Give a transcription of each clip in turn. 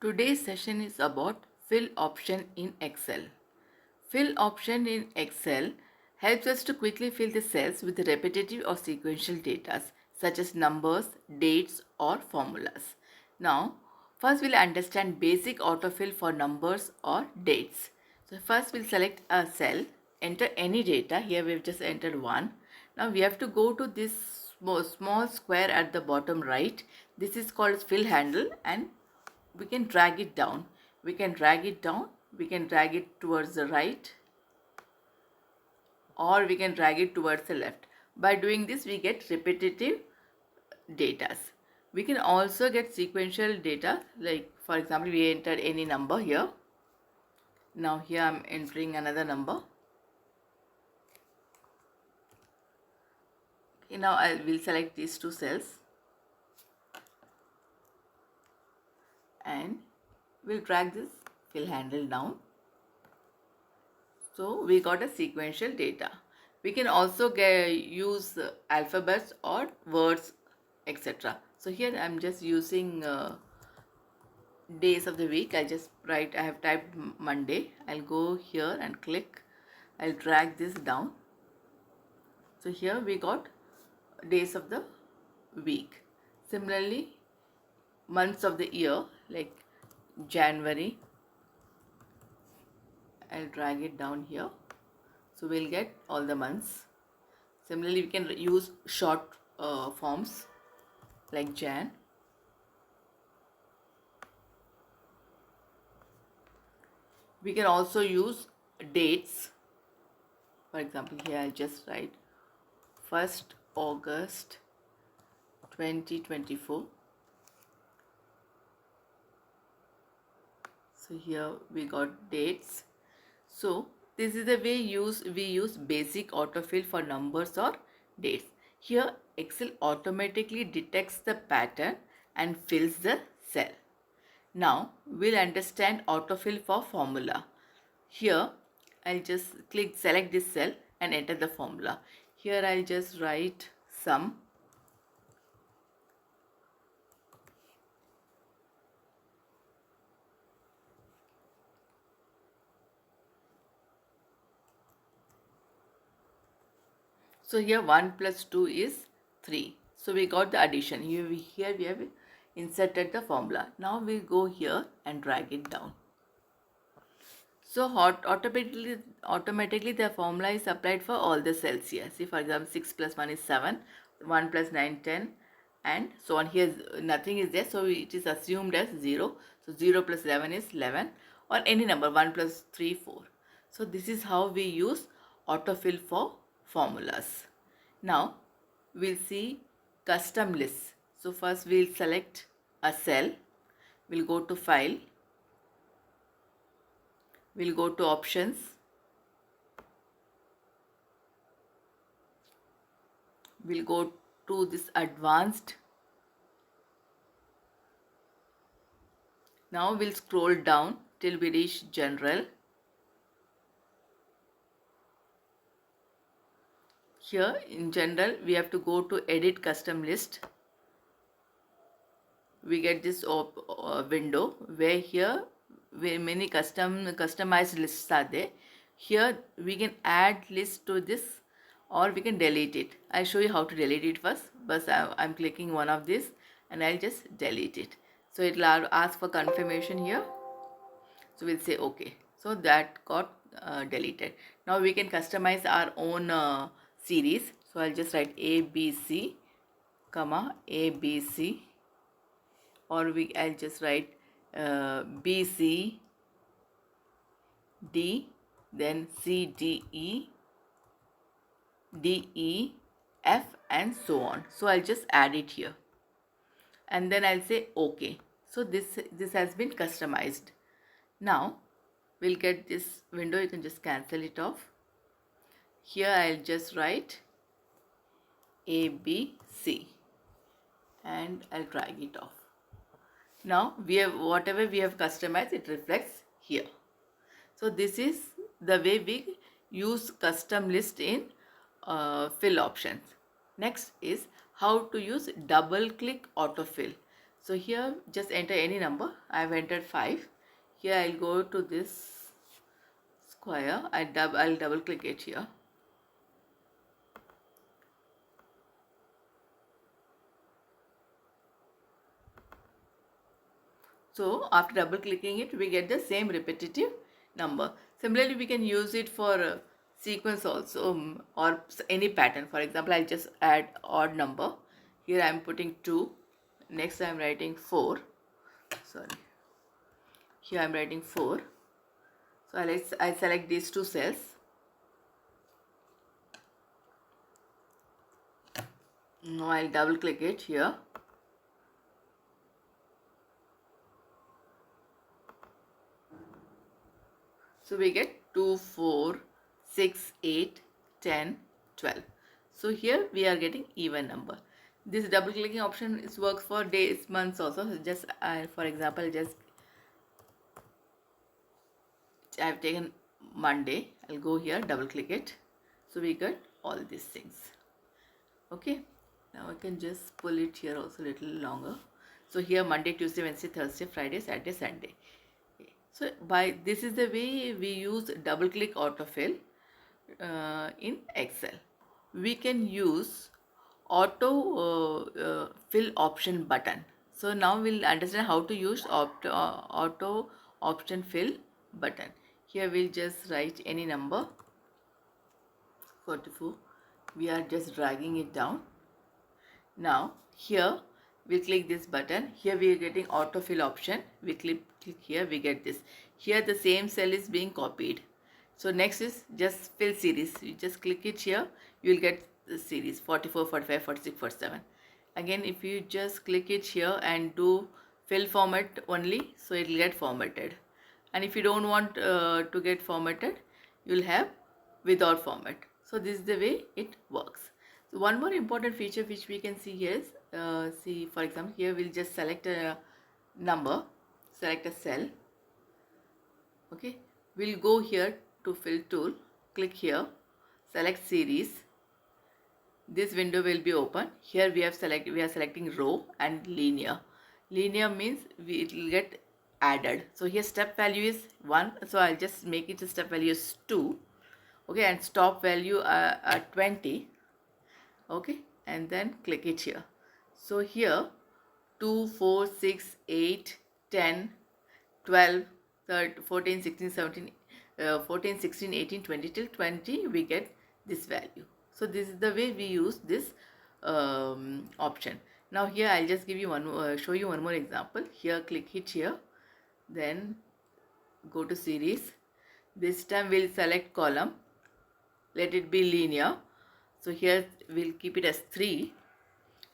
Today's session is about fill option in Excel. Fill option in Excel helps us to quickly fill the cells with repetitive or sequential data such as numbers, dates or formulas. Now, first we'll understand basic autofill for numbers or dates. So first we'll select a cell, enter any data. Here we've just entered 1. Now we have to go to this small square at the bottom right. This is called fill handle and we can drag it down. We can drag it down, we can drag it towards the right or we can drag it towards the left. By doing this we get repetitive data. We can also get sequential data, like for example we entered any number here. Now here I am entering another number. Okay, now I will select these two cells and we'll drag this fill handle down. So we got a sequential data. We can also use alphabets or words, etc. So here I am just using days of the week. I have typed Monday. I'll go here and click. I'll drag this down. So here we got days of the week. Similarly, months of the year like January. I'll drag it down here. So we'll get all the months. Similarly, we can use short forms like Jan. We can also use dates. For example, here I'll just write 1st August 2024. So here we got dates. So this is the way we use basic autofill for numbers or dates. Here Excel automatically detects the pattern and fills the cell. Now we'll understand autofill for formula. Here I'll just select this cell and enter the formula. Here I'll just write sum. So here 1 plus 2 is 3. So we got the addition. Here we have inserted the formula. Now we go here and drag it down. So automatically the formula is applied for all the cells here. See, for example, 6 plus 1 is 7, 1 plus 9, 10 and so on. Here nothing is there, so it is assumed as 0. So 0 plus 11 is 11 or any number, 1 plus 3, 4. So this is how we use autofill for formulas. Now we'll see custom lists. So first we'll select a cell, we'll go to file, we'll go to options, we'll go to this advanced. Now we'll scroll down till we reach general. Here in general we have to go to edit custom list. We get this window where here many customized lists are there. Here we can add list to this or we can delete it. I'll show you how to delete it first, but I'm clicking one of this and I'll just delete it. So it will ask for confirmation here. So we'll say OK. So that got deleted. Now we can customize our own series. So I'll just write ABC, comma ABC, or I'll just write B, C, D, then C, D, E, D, E, F and so on. So I'll just add it here and then I'll say OK. So this has been customized. Now we'll get this window. You can just cancel it off. Here I'll just write A, B, C and I'll drag it off. Now we have whatever we have customized, it reflects here. So this is the way we use custom list in fill options. Next is how to use double click autofill. So here just enter any number. I have entered 5. Here I'll go to this square. I'll double click it here. So after double clicking it, we get the same repetitive number. Similarly, we can use it for sequence also, or any pattern. For example, I'll just add odd number. Here I'm putting 2. Next I'm writing 4. Sorry. Here I'm writing 4. So I select these two cells. Now I'll double click it here. So we get 2, 4, 6, 8, 10, 12. So here we are getting even number. This double clicking option works for days, months also. So just for example, I've taken Monday. I'll go here, double click it. So we get all these things. Okay. Now I can just pull it here also a little longer. So here Monday, Tuesday, Wednesday, Thursday, Friday, Saturday, Sunday. So this is the way we use double click autofill in Excel. We can use auto fill option button. So now we'll understand how to use auto option fill button. Here we'll just write any number, 44. We are just dragging it down. Now here we click this button. Here we are getting autofill option. We click here, we get this. Here the same cell is being copied. So next is just fill series. You just click it here, you will get the series 44, 45, 46, 47. Again, if you just click it here and do fill format only, so it will get formatted. And if you don't want to get formatted, you will have without format. So this is the way it works. So one more important feature which we can see here is, see for example, here we'll just select a number, select a cell. Okay, we'll go here to fill tool, click here, select series. This window will be open. Here we are selecting row and linear. Linear means it will get added. So here step value is 1. So I'll just make it a step value is 2. Okay, and stop value at 20. Okay, and then click it here. So here 2, 4, 6, 8, 10, 12, 13, 14, 16, 17, 14, 16, 18, 20 till 20 we get this value. So this is the way we use this option. Now here I'll just give you show you one more example. Here click it here, then go to series. This time we'll select column, let it be linear. So here we'll keep it as 3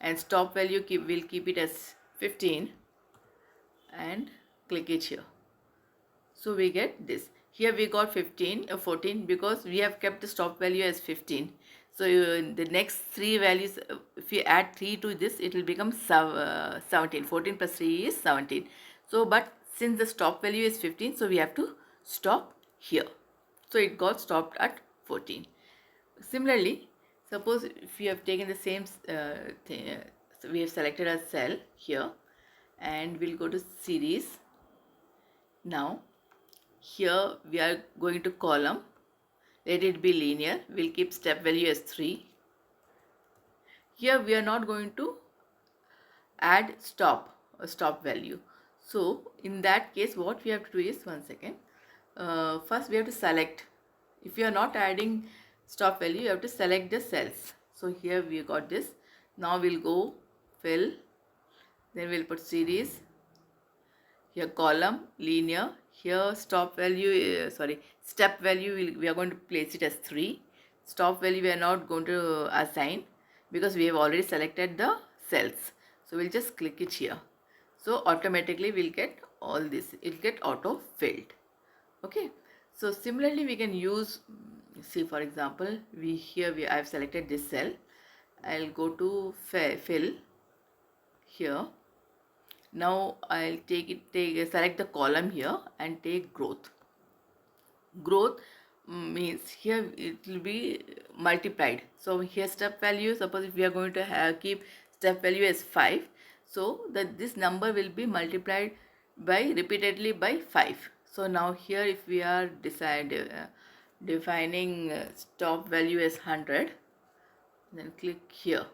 and stop value we'll keep it as 15 and click it here. So we get this. Here we got 14 because we have kept the stop value as 15. So the next 3 values, if you add 3 to this, it will become 17. 14 plus 3 is 17. So but since the stop value is 15, so we have to stop here. So it got stopped at 14. Similarly, suppose if you have taken the same thing, so we have selected a cell here and we'll go to series. Now here we are going to column, let it be linear, we'll keep step value as 3. Here we are not going to add stop value. So in that case what we have to do is, one second, first we have to select. If you are not adding stop value, you have to select the cells. So here we got this. Now we'll go fill, then we'll put series, here column, linear, here stop value, step value we are going to place it as 3. Stop value we are not going to assign because we have already selected the cells. So we'll just click it here. So automatically we'll get all this, it will get auto filled. Okay, so similarly we can use, see for example, I have selected this cell. I'll go to fill here. Now I'll select the column here and take growth. Growth means here it will be multiplied. So here step value, suppose if we are going to keep step value as 5, So that this number will be multiplied by repeatedly by 5. So now here if we are defining stop value as 100, then click here.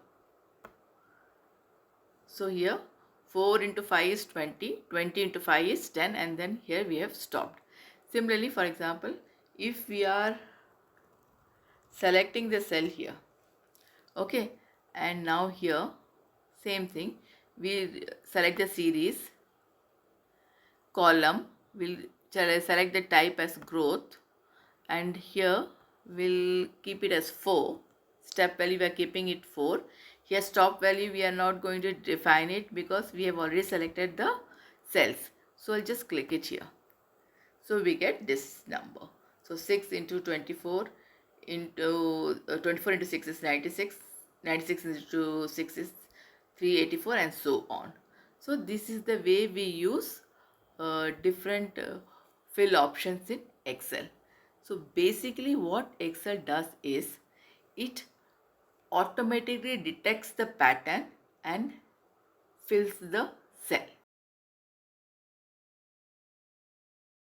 So here 4 into 5 is 20, 20 into 5 is 10, and then here we have stopped. Similarly, for example, if we are selecting the cell here, okay, and now here same thing, we select the series, column, we'll select the type as growth, and here we'll keep it as 4. Step value we are keeping it 4. Here stop value we are not going to define it because we have already selected the cells. So I'll just click it here. So we get this number. So 6 into 24 into 24 into 6 is 96. 96 into 6 is 384, and so on. So this is the way we use different fill options in Excel. So basically what Excel does is it automatically detects the pattern and fills the cell.